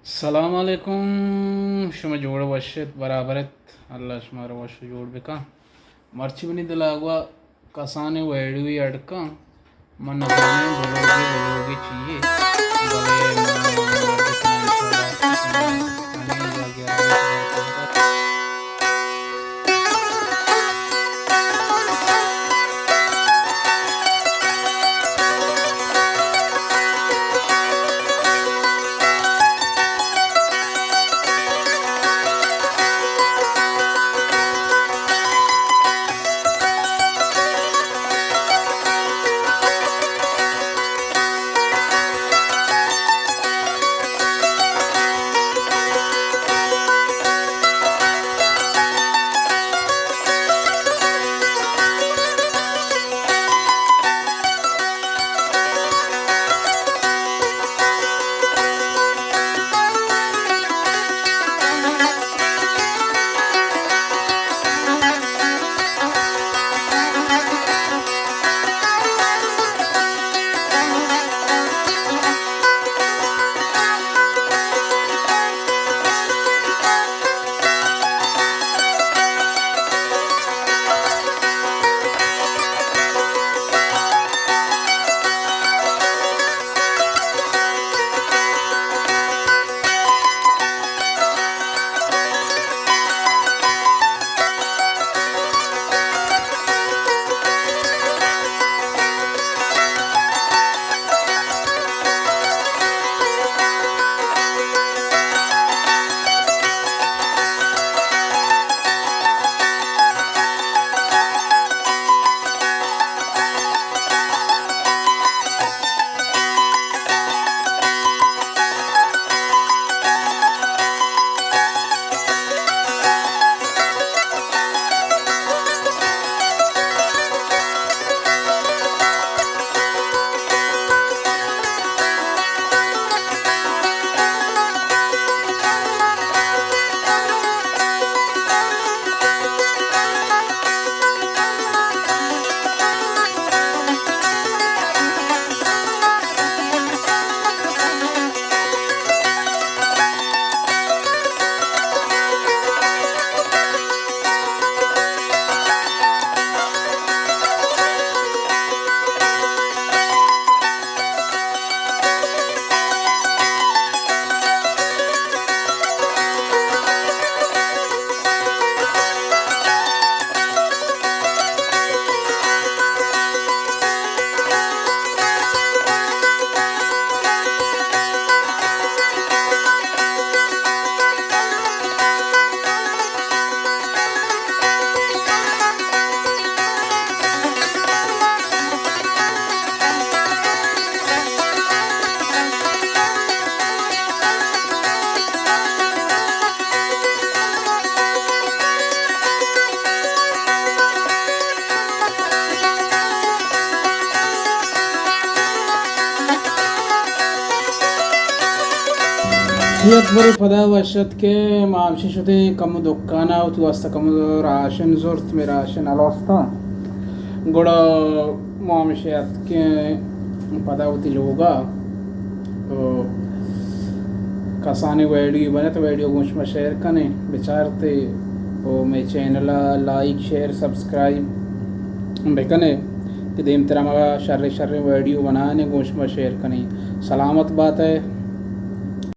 السلام عليكم. شو مجهول وشت برابرت الله شمار وش جوड़ بका मर्ची बनी दिलागवा कसाने वेड़वी अड़का मन गाने बोलोगे चाहिए गले يكبر فدا وشت के मामशी शुते कम दुकाना उतु वास्ता कम राशन जोरत में राशन अलवास्ता गोड़ा मामशी के पदा उती लोगा तो कसाने वीडियो बने तो वीडियो मुझ में शेयर करें बेचारते वो मैं channel like share subscribe bakanae कि देम तेरा मगा शर्रे शर्रे वीडियो बनाने मुझ में शेयर करें सलामत बात है